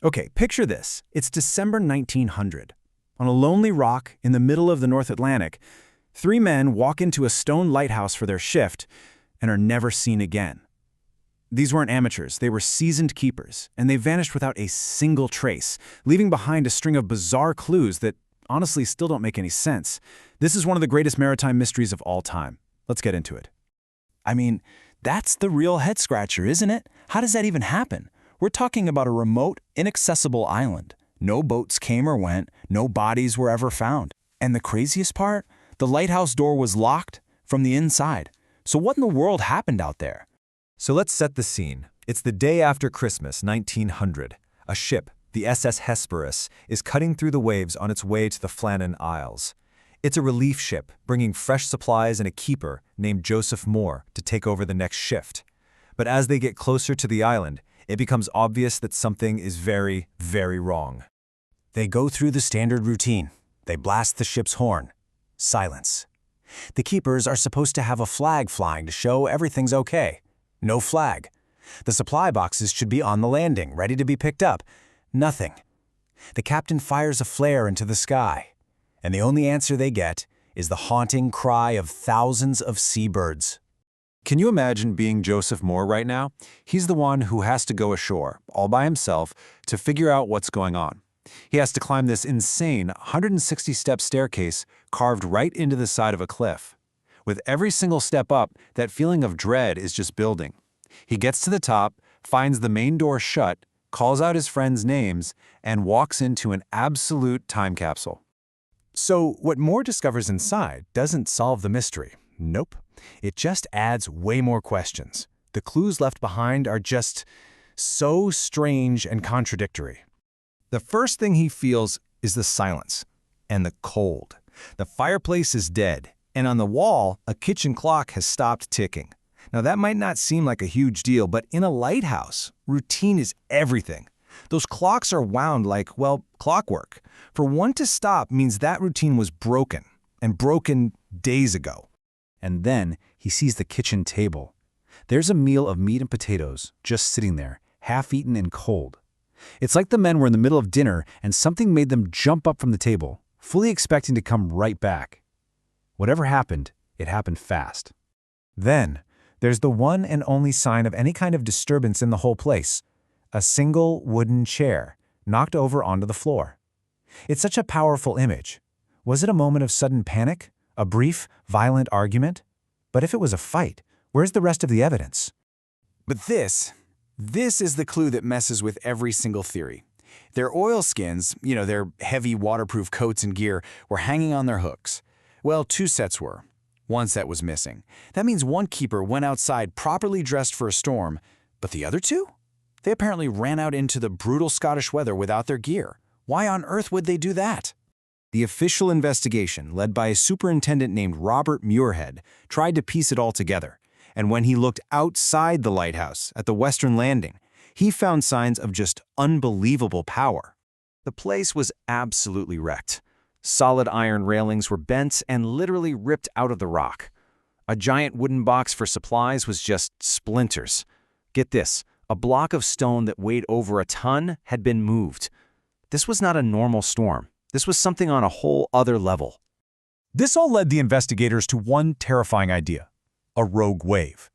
Okay, picture this. It's December 1900. On a lonely rock in the middle of the North Atlantic, three men walk into a stone lighthouse for their shift and are never seen again. These weren't amateurs, they were seasoned keepers, and they vanished without a single trace, leaving behind a string of bizarre clues that honestly still don't make any sense. This is one of the greatest maritime mysteries of all time. Let's get into it. I mean, that's the real head-scratcher, isn't it? How does that even happen? We're talking about a remote, inaccessible island. No boats came or went, no bodies were ever found. And the craziest part? The lighthouse door was locked from the inside. So what in the world happened out there? So let's set the scene. It's the day after Christmas, 1900. A ship, the SS Hesperus, is cutting through the waves on its way to the Flannan Isles. It's a relief ship, bringing fresh supplies and a keeper named Joseph Mòr to take over the next shift. But as they get closer to the island, it becomes obvious that something is very, very wrong. They go through the standard routine. They blast the ship's horn. Silence. The keepers are supposed to have a flag flying to show everything's okay. No flag. The supply boxes should be on the landing, ready to be picked up. Nothing. The captain fires a flare into the sky, and the only answer they get is the haunting cry of thousands of seabirds. Can you imagine being Joseph Mòr right now? He's the one who has to go ashore, all by himself, to figure out what's going on. He has to climb this insane 160-step staircase carved right into the side of a cliff. With every single step up, that feeling of dread is just building. He gets to the top, finds the main door shut, calls out his friends' names, and walks into an absolute time capsule. So what Mòr discovers inside doesn't solve the mystery. Nope. It just adds way more questions. The clues left behind are just so strange and contradictory. The first thing he feels is the silence and the cold. The fireplace is dead, and on the wall, a kitchen clock has stopped ticking. Now that might not seem like a huge deal, but in a lighthouse, routine is everything. Those clocks are wound like, well, clockwork. For one to stop means that routine was broken, and broken days ago. And then he sees the kitchen table. There's a meal of meat and potatoes just sitting there, half-eaten and cold. It's like the men were in the middle of dinner and something made them jump up from the table, fully expecting to come right back. Whatever happened, it happened fast. Then, there's the one and only sign of any kind of disturbance in the whole place. A single wooden chair, knocked over onto the floor. It's such a powerful image. Was it a moment of sudden panic? A brief, violent argument? But if it was a fight, where's the rest of the evidence? But this is the clue that messes with every single theory. Their oilskins, their heavy waterproof coats and gear, were hanging on their hooks. Well, two sets were. One set was missing. That means one keeper went outside properly dressed for a storm, but the other two? They apparently ran out into the brutal Scottish weather without their gear. Why on earth would they do that? The official investigation, led by a superintendent named Robert Muirhead, tried to piece it all together. And when he looked outside the lighthouse at the western landing, he found signs of just unbelievable power. The place was absolutely wrecked. Solid iron railings were bent and literally ripped out of the rock. A giant wooden box for supplies was just splinters. Get this, a block of stone that weighed over a ton had been moved. This was not a normal storm. This was something on a whole other level. This all led the investigators to one terrifying idea: a rogue wave.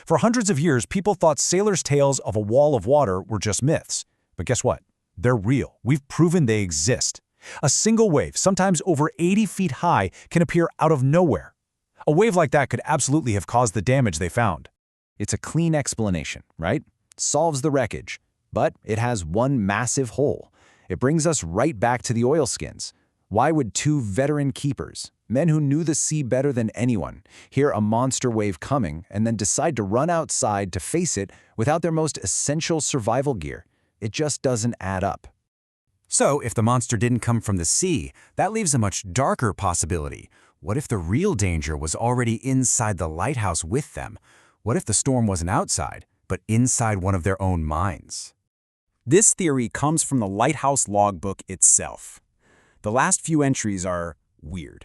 For hundreds of years, people thought sailors' tales of a wall of water were just myths. But guess what? They're real. We've proven they exist. A single wave, sometimes over 80 feet high, can appear out of nowhere. A wave like that could absolutely have caused the damage they found. It's a clean explanation, right? Solves the wreckage. But it has one massive hole. It brings us right back to the oilskins. Why would two veteran keepers, men who knew the sea better than anyone, hear a monster wave coming and then decide to run outside to face it without their most essential survival gear? It just doesn't add up. So, if the monster didn't come from the sea, that leaves a much darker possibility. What if the real danger was already inside the lighthouse with them? What if the storm wasn't outside, but inside one of their own minds? This theory comes from the lighthouse logbook itself. The last few entries are weird.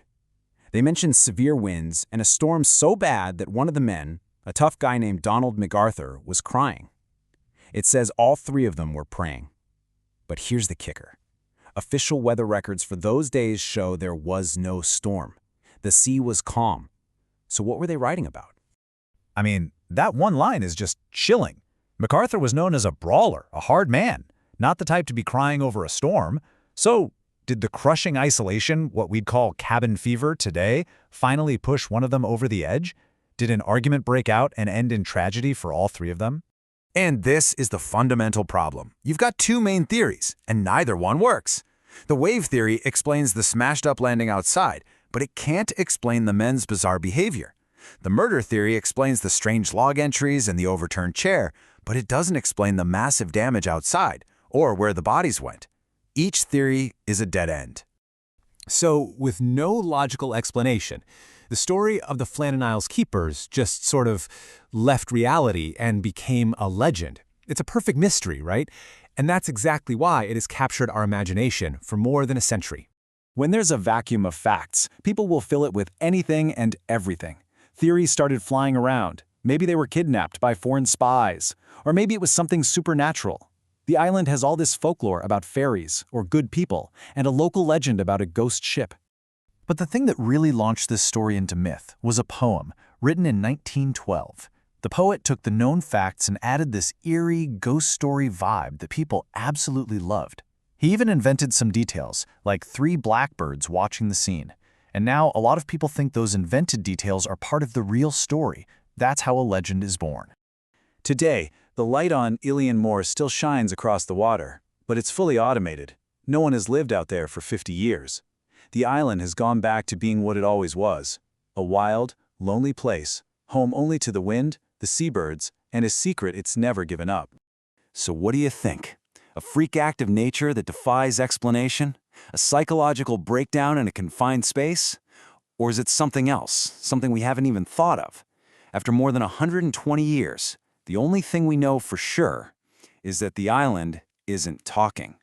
They mention severe winds and a storm so bad that one of the men, a tough guy named Donald MacArthur, was crying. It says all three of them were praying. But here's the kicker. Official weather records for those days show there was no storm. The sea was calm. So what were they writing about? I mean, that one line is just chilling. MacArthur was known as a brawler, a hard man, not the type to be crying over a storm. So, did the crushing isolation, what we'd call cabin fever today, finally push one of them over the edge? Did an argument break out and end in tragedy for all three of them? And this is the fundamental problem. You've got two main theories, and neither one works. The wave theory explains the smashed-up landing outside, but it can't explain the men's bizarre behavior. The murder theory explains the strange log entries and the overturned chair, but it doesn't explain the massive damage outside or where the bodies went. Each theory is a dead end. So, with no logical explanation, the story of the Flannan Isles Keepers just sort of left reality and became a legend. It's a perfect mystery, right? And that's exactly why it has captured our imagination for more than a century. When there's a vacuum of facts, people will fill it with anything and everything. Theories started flying around. Maybe they were kidnapped by foreign spies, or maybe it was something supernatural. The island has all this folklore about fairies or good people, and a local legend about a ghost ship. But the thing that really launched this story into myth was a poem written in 1912. The poet took the known facts and added this eerie, ghost story vibe that people absolutely loved. He even invented some details, like 3 blackbirds watching the scene. And now a lot of people think those invented details are part of the real story. That's how a legend is born. Today, the light on Eilean Mòr still shines across the water, but it's fully automated. No one has lived out there for 50 years. The island has gone back to being what it always was, a wild, lonely place, home only to the wind, the seabirds, and a secret it's never given up. So what do you think? A freak act of nature that defies explanation? A psychological breakdown in a confined space? Or is it something else, something we haven't even thought of? After more than 120 years, the only thing we know for sure is that the island isn't talking.